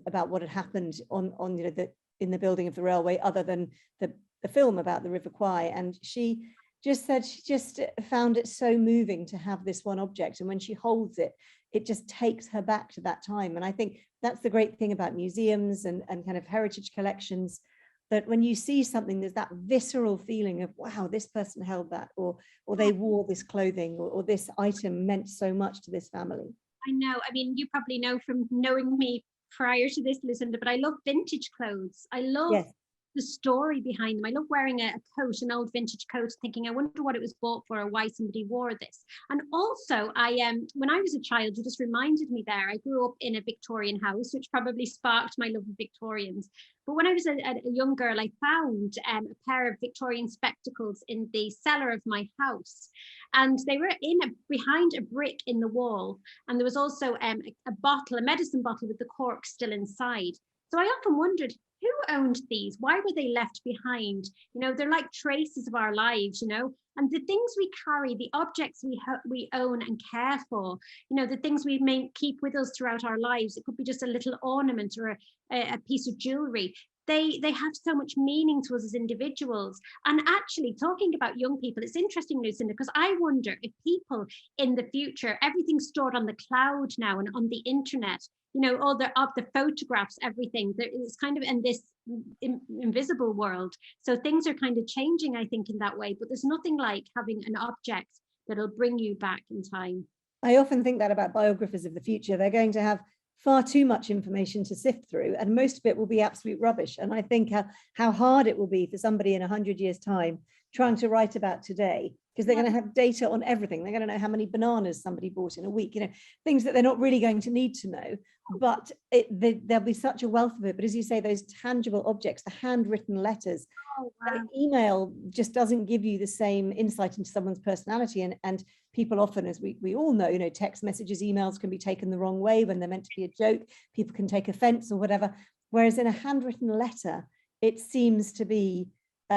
about what had happened in the building of the railway, other than the film about the River Kwai. And she just said she just found it so moving to have this one object, and when she holds it, it just takes her back to that time. And I think that's the great thing about museums and kind of heritage collections, that when you see something, there's that visceral feeling of, wow, this person held that, or they wore this clothing, or this item meant so much to this family. I know. I mean, you probably know from knowing me prior to this, Lucinda, but I love vintage clothes. I love the story behind them. I love wearing a coat, an old vintage coat, thinking, I wonder what it was bought for or why somebody wore this. And also, when I was a child, you just reminded me there, I grew up in a Victorian house, which probably sparked my love of Victorians. But when I was a young girl, I found a pair of Victorian spectacles in the cellar of my house. And they were behind a brick in the wall. And there was also a medicine bottle with the cork still inside. So I often wondered, who owned these? Why were they left behind? They're like traces of our lives, and the things we carry, the objects we own and care for, the things we may keep with us throughout our lives. It could be just a little ornament or a piece of jewelry. They have so much meaning to us as individuals. And actually, talking about young people, it's interesting, Lucinda, because I wonder if people in the future, everything's stored on the cloud now and on the internet, all the photographs, everything. It's kind of in this invisible world. So things are kind of changing, I think, in that way. But there's nothing like having an object that'll bring you back in time. I often think that about biographers of the future. They're going to have far too much information to sift through, and most of it will be absolute rubbish. And I think how hard it will be for somebody in 100 years' time trying to write about today because they're going to have data on everything. They're going to know how many bananas somebody bought in a week, things that they're not really going to need to know, but there'll be such a wealth of it. But as you say, those tangible objects, the handwritten letters, email just doesn't give you the same insight into someone's personality. And people often, as we all know, text messages, emails can be taken the wrong way when they're meant to be a joke. People can take offense or whatever. Whereas in a handwritten letter, it seems to be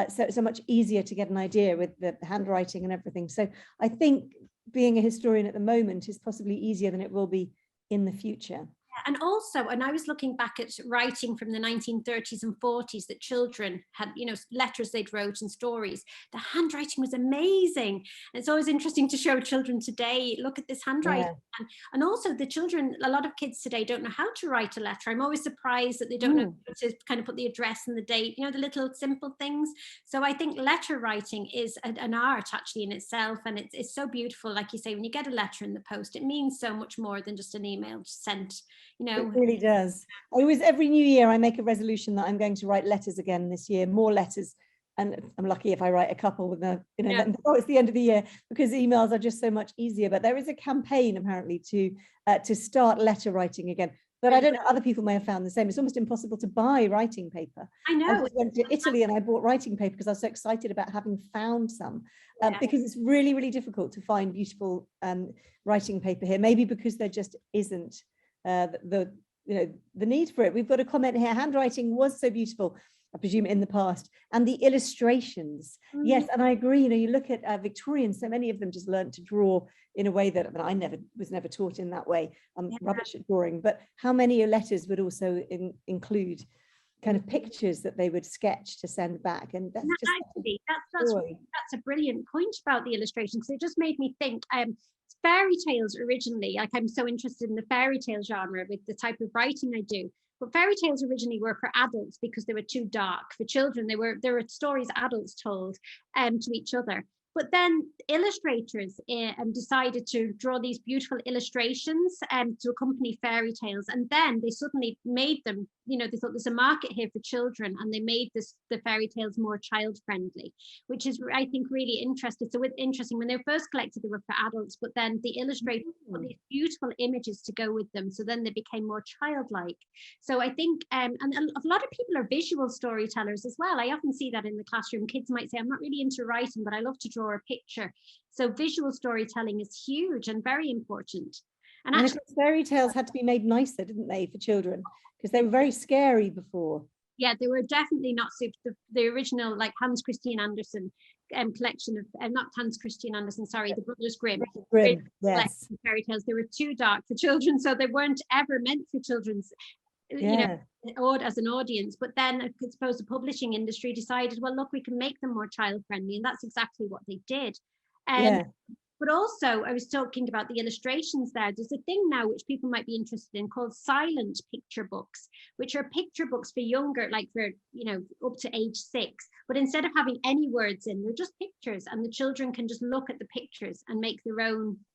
so much easier to get an idea with the handwriting and everything. So I think being a historian at the moment is possibly easier than it will be in the future. And also, and I was looking back at writing from the 1930s and 40s that children had, letters they'd wrote and stories. The handwriting was amazing. And it's always interesting to show children today, look at this handwriting. Yeah. And also the children, a lot of kids today don't know how to write a letter. I'm always surprised that they don't know how to kind of put the address and the date, the little simple things. So I think letter writing is an art actually in itself. And it's so beautiful. Like you say, when you get a letter in the post, it means so much more than just an email sent. It really does. Every new year I make a resolution that I'm going to write letters again this year, more letters, and I'm lucky if I write a couple with it's the end of the year, because emails are just so much easier. But there is a campaign apparently to start letter writing again. But I don't know, other people may have found the same. It's almost impossible to buy writing paper. I know. I just went to Italy and I bought writing paper because I was so excited about having found some, because it's really, really difficult to find beautiful writing paper here. Maybe because there just isn't the need for it. We've got a comment here. Handwriting was so beautiful, I presume, in the past, and the illustrations. Yes, and I agree. You look at Victorians, so many of them just learned to draw in a way that I was never taught in that way. I'm rubbish at drawing, but how many letters would also include kind of pictures that they would sketch to send back? And that's that's a brilliant point about the illustration, because it just made me think. Fairy tales originally, like I'm so interested in the fairy tale genre with the type of writing I do, but fairy tales originally were for adults because they were too dark for children. They were stories adults told to each other. But then illustrators decided to draw these beautiful illustrations to accompany fairy tales. And then they suddenly made them, they thought there's a market here for children, and they made the fairy tales more child friendly, which is, I think, really interesting. So interesting, when they were first collected, they were for adults, but then the illustrators put these beautiful images to go with them. So then they became more childlike. So I think, and a lot of people are visual storytellers as well. I often see that in the classroom. Kids might say, I'm not really into writing, but I love to draw a picture. So visual storytelling is huge and very important. And actually, fairy tales had to be made nicer, didn't they, for children? Because they were very scary before. Yeah, they were definitely not super. The original, like Hans Christian Andersen collection of, not Hans Christian Andersen, sorry, the Brothers Grimm. Yes. Fairy tales, they were too dark for children, so they weren't ever meant for children's, or as an audience. But then I suppose the publishing industry decided, well, look, we can make them more child friendly, and that's exactly what they did. But also, I was talking about the illustrations there. There's a thing now which people might be interested in called silent picture books, which are picture books for younger, like for, up to age 6. But instead of having any words in, they're just pictures, and the children can just look at the pictures and make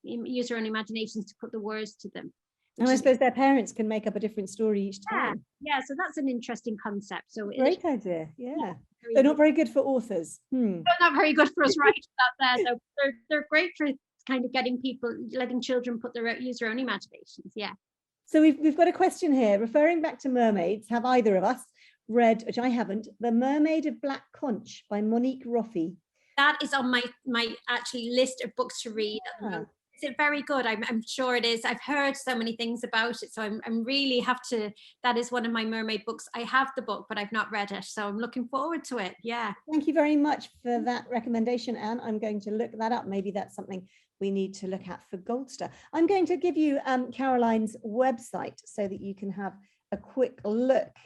use their own imaginations to put the words to them. And I suppose their parents can make up a different story each time. Yeah, so that's an interesting concept. So great idea. Yeah. They're not very good for authors. They're not very good for us writers out there, though. They're great for kind of letting children use their own imaginations. Yeah. So we've got a question here referring back to mermaids. Have either of us read, which I haven't, The Mermaid of Black Conch by Monique Roffey? That is on my actually list of books to read. Is it very good? I'm sure it is. I've heard so many things about it, so I'm really that is one of my mermaid books. I have the book, but I've not read it, so I'm looking forward to it. Yeah. Thank you very much for that recommendation, Anne. I'm going to look that up. Maybe that's something we need to look at for Goldster. I'm going to give you Caroline's website so that you can have a quick look.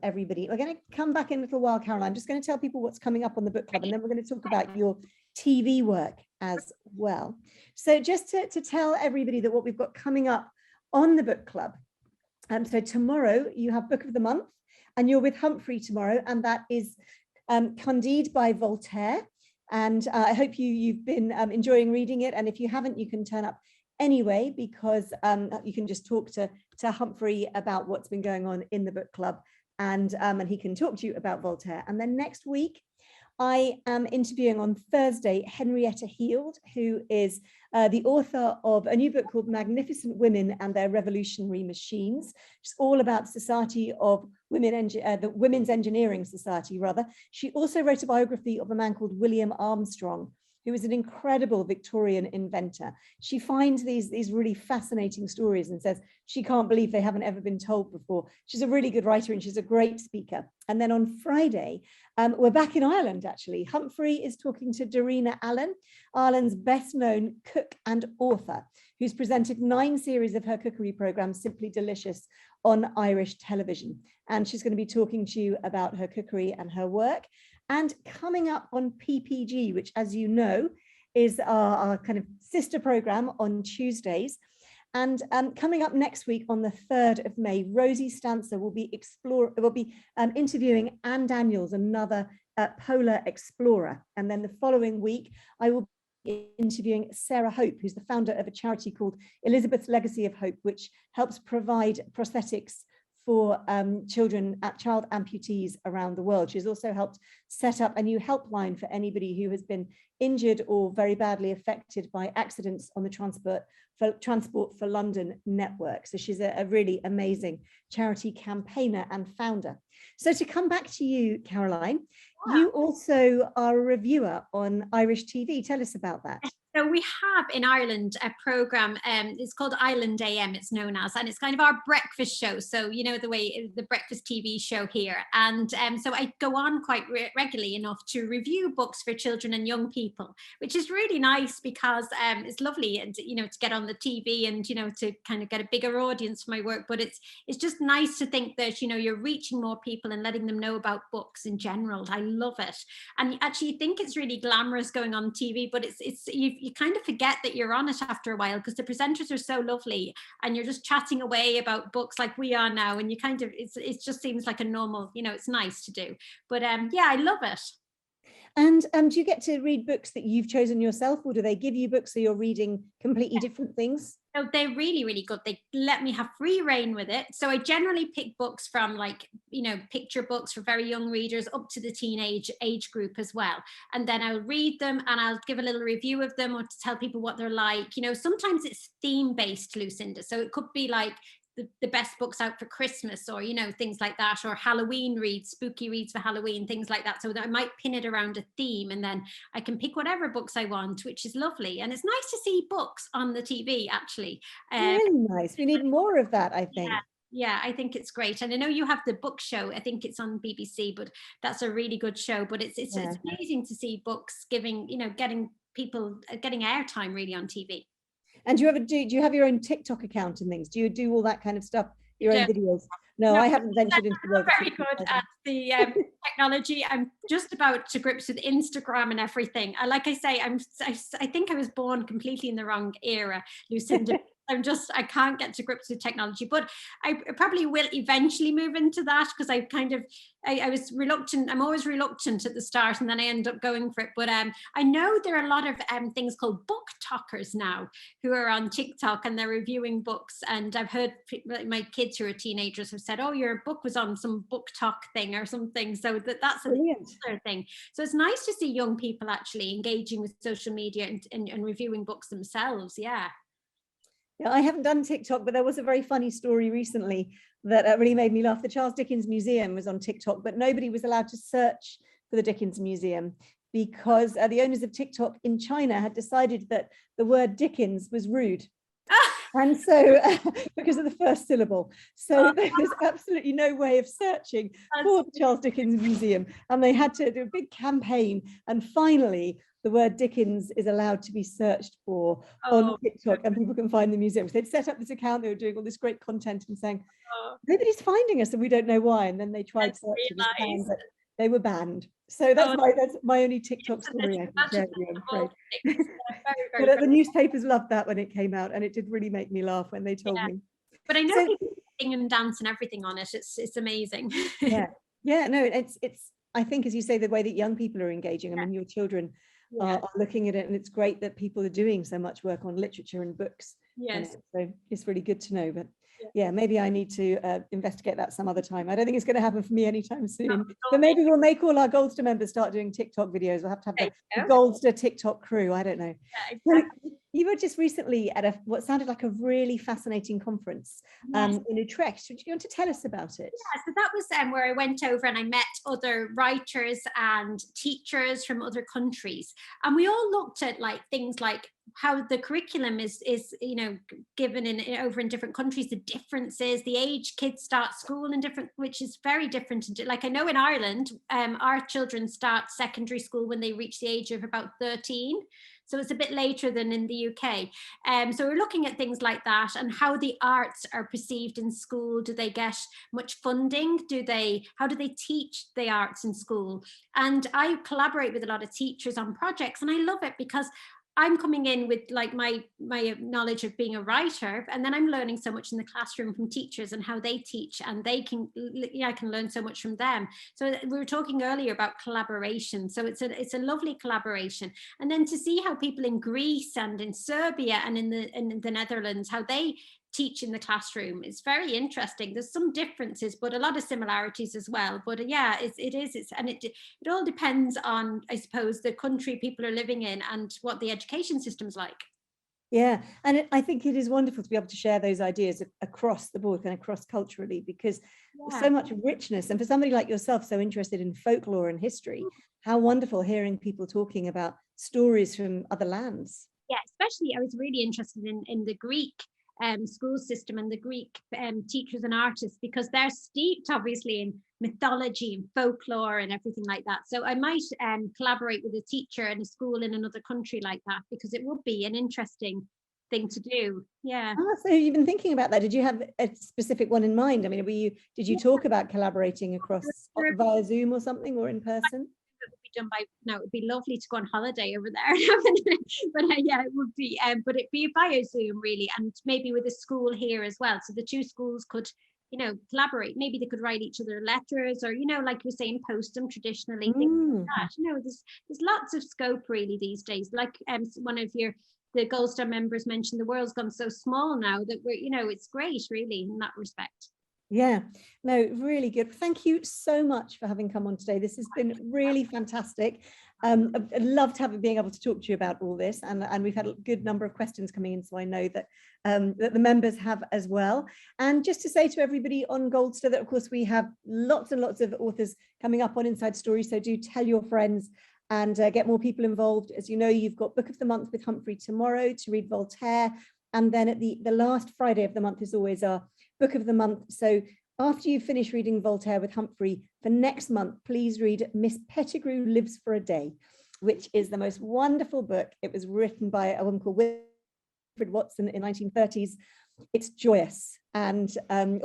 Everybody, we're going to come back in a little while, Caroline. I'm just going to tell people what's coming up on the book club, and then we're going to talk about your TV work as well. So just to tell everybody that what we've got coming up on the book club. So tomorrow you have Book of the Month, and you're with Humphrey tomorrow, and that is Candide by Voltaire. And I hope you've been enjoying reading it. And if you haven't, you can turn up anyway, because you can just talk to Humphrey about what's been going on in the book club, and he can talk to you about Voltaire. And then next week, I am interviewing on Thursday Henrietta Heald, who is the author of a new book called Magnificent Women and Their Revolutionary Machines. It's all about Society of Women, the Women's Engineering Society, rather. She also wrote a biography of a man called William Armstrong, who was an incredible Victorian inventor. She finds these really fascinating stories and says she can't believe they haven't ever been told before. She's a really good writer and she's a great speaker. And then on Friday, we're back in Ireland, actually. Humphrey is talking to Darina Allen, Ireland's best-known cook and author, who's presented 9 series of her cookery program, Simply Delicious, on Irish television. And she's going to be talking to you about her cookery and her work. And coming up on PPG, which, as you know, is our kind of sister program on Tuesdays. And coming up next week on the 3rd of May, Rosie Stancer will be interviewing Anne Daniels, another polar explorer. And then the following week, I will be interviewing Sarah Hope, who's the founder of a charity called Elizabeth's Legacy of Hope, which helps provide prosthetics for child amputees around the world. She's also helped set up a new helpline for anybody who has been injured or very badly affected by accidents on the Transport for London network. So she's a really amazing charity campaigner and founder. So to come back to you, Caroline, you also are a reviewer on Irish TV. Tell us about that. So we have in Ireland a programme, it's called Island AM, it's known as, and it's kind of our breakfast show. So, you know, the way the breakfast TV show here. And so I go on quite regularly enough to review books for children and young people, which is really nice because it's lovely, and you know, to get on the TV and, you know, to kind of get a bigger audience for my work. But it's just nice to think that, you know, you're reaching more people and letting them know about books in general. I love it. And actually, you think it's really glamorous going on TV, but you kind of forget that you're on it after a while because the presenters are so lovely and you're just chatting away about books like we are now, and you kind of it just seems like a normal, you know, it's nice to do. But yeah, I love it. And do you get to read books that you've chosen yourself, or do they give you books so you're reading completely different things? So they're really, really good. They let me have free reign with it. So I generally pick books from, like, you know, picture books for very young readers up to the teenage age group as well. And then I'll read them and I'll give a little review of them or to tell people what they're like. You know, sometimes it's theme based, Lucinda. So it could be like the best books out for Christmas, or, you know, things like that, or Halloween reads, spooky reads for Halloween, things like that. So that I might pin it around a theme, and then I can pick whatever books I want, which is lovely. And it's nice to see books on the TV, actually. Really nice. We need more of that, I think. Yeah, I think it's great. And I know you have the book show. I think it's on BBC, but that's a really good show. But it's amazing to see books giving, you know, getting people getting airtime really on TV. And do you have your own TikTok account and things? Do you do all that kind of stuff, your own videos? No, I haven't ventured into the world. I'm very good at the technology. I'm just about to grips with Instagram and everything. Like I say, I think I was born completely in the wrong era, Lucinda. I can't get to grips with technology, but I probably will eventually move into that, because I was reluctant. I'm always reluctant at the start, and then I end up going for it. But I know there are a lot of things called book talkers now who are on TikTok, and they're reviewing books. And I've heard my kids who are teenagers have said, "Oh, your book was on some book talk thing or something." So that's another thing. So it's nice to see young people actually engaging with social media and reviewing books themselves. Yeah. Yeah, I haven't done TikTok, but there was a very funny story recently that really made me laugh. The Charles Dickens Museum was on TikTok, but nobody was allowed to search for the Dickens Museum because the owners of TikTok in China had decided that the word Dickens was rude. And so, because of the first syllable. So there was absolutely no way of searching for the Charles Dickens Museum. And they had to do a big campaign. And finally, the word Dickens is allowed to be searched for on TikTok, and people can find the museum. So they'd set up this account, they were doing all this great content and saying, nobody's finding us and we don't know why. And then they tried searching, but they were banned. So that's my only TikTok story I can share with you, I'm afraid. But the newspapers loved that when it came out, and it did really make me laugh when they told me. But I know people sing and dance and everything on it. It's amazing. No, it's I think, as you say, the way that young people are engaging. I mean, your children are looking at it, and it's great that people are doing so much work on literature and books. Yes. So it's really good to know. But Yeah, maybe I need to investigate that some other time. I don't think it's going to happen for me anytime soon. No, But maybe we'll make all our Goldster members start doing TikTok videos. We'll have to have the Goldster TikTok crew. I don't know. Yeah, Well, exactly. you were just recently at what sounded like a really fascinating conference Yes. in Utrecht. Do you want to tell us about it? Yeah, so that was where I went over and I met other writers and teachers from other countries, and we all looked at like things like how the curriculum is given over in different countries, the differences, the age kids start school in different, which is very different. Like I know in Ireland, our children start secondary school when they reach the age of about 13. So it's a bit later than in the UK. So we're looking at things like that and how the arts are perceived in school. Do they get much funding? How do they teach the arts in school? And I collaborate with a lot of teachers on projects, and I love it because I'm coming in with like my knowledge of being a writer, and then I'm learning so much in the classroom from teachers and how they teach, and I can learn so much from them. So we were talking earlier about collaboration. So it's a lovely collaboration. And then to see how people in Greece and in Serbia and in the Netherlands, how they teach in the classroom, is very interesting. There's some differences, but a lot of similarities as well. But yeah, it all depends on, I suppose, the country people are living in and what the education system's like. Yeah, and I think it is wonderful to be able to share those ideas across the board and across culturally, because so much richness. And for somebody like yourself, so interested in folklore and history, how wonderful hearing people talking about stories from other lands. Yeah, especially I was really interested in the Greek school system and the Greek teachers and artists, because they're steeped obviously in mythology and folklore and everything like that. So I might collaborate with a teacher in a school in another country like that, because it would be an interesting thing to do. Yeah. So you've been thinking about that. Did you have a specific one in mind? I mean, did you talk about collaborating across via Zoom or something, or in person? It would be done by now. It would be lovely to go on holiday over there. But yeah, it would be but it'd be via Zoom really, and maybe with a school here as well, so the two schools could collaborate. Maybe they could write each other letters, or like you're saying, post them traditionally, things like that. There's lots of scope really these days. Like one of the Goldster members mentioned, the world's gone so small now that we're it's great really in that respect. Yeah, no, really good. Thank you so much for having come on today. This has been really fantastic. I'd loved being able to talk to you about all this, and we've had a good number of questions coming in, so I know that that the members have as well. And just to say to everybody on Goldster that of course we have lots and lots of authors coming up on Inside Story, so do tell your friends and get more people involved. As you know, you've got Book of the Month with Humphrey tomorrow to read Voltaire, and then at the last Friday of the month is always our Book of the Month. So after you finish reading Voltaire with Humphrey, for next month, please read Miss Pettigrew Lives for a Day, which is the most wonderful book. It was written by a woman called Wilfred Watson in the 1930s. It's joyous, and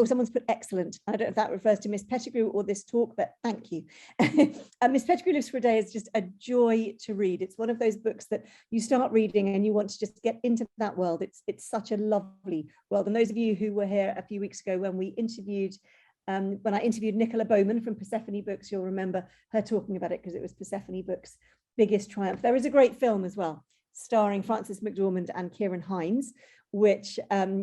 someone's put excellent. I don't know if that refers to Miss Pettigrew or this talk, but thank you. Miss Pettigrew Lives for a Day is just a joy to read. It's one of those books that you start reading and you want to just get into that world. It's such a lovely world. And those of you who were here a few weeks ago when I interviewed Nicola Bowman from Persephone Books, you'll remember her talking about it, because it was Persephone Books' biggest triumph. There is a great film as well, starring Frances McDormand and Kieran Hines, which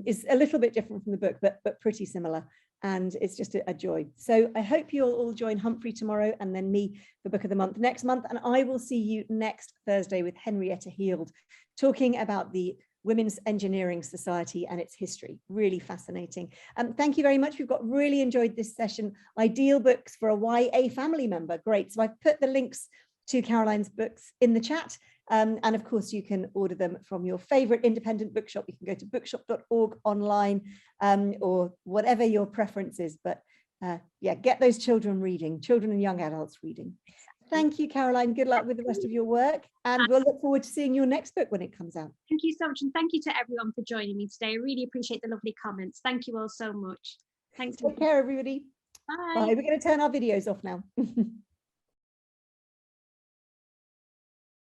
is a little bit different from the book, but pretty similar. And it's just a joy. So I hope you'll all join Humphrey tomorrow, and then me for Book of the Month next month. And I will see you next Thursday with Henrietta Heald, talking about the Women's Engineering Society and its history. Really fascinating. Thank you very much. We've really enjoyed this session. Ideal books for a YA family member. Great. So I've put the links to Caroline's books in the chat. And of course, you can order them from your favorite independent bookshop. You can go to bookshop.org online, or whatever your preference is. But yeah, get those children and young adults reading. Thank you, Caroline. Good luck with the rest of your work. And we'll look forward to seeing your next book when it comes out. Thank you so much. And thank you to everyone for joining me today. I really appreciate the lovely comments. Thank you all so much. Thanks. Take care, everybody. Bye. Bye. We're going to turn our videos off now.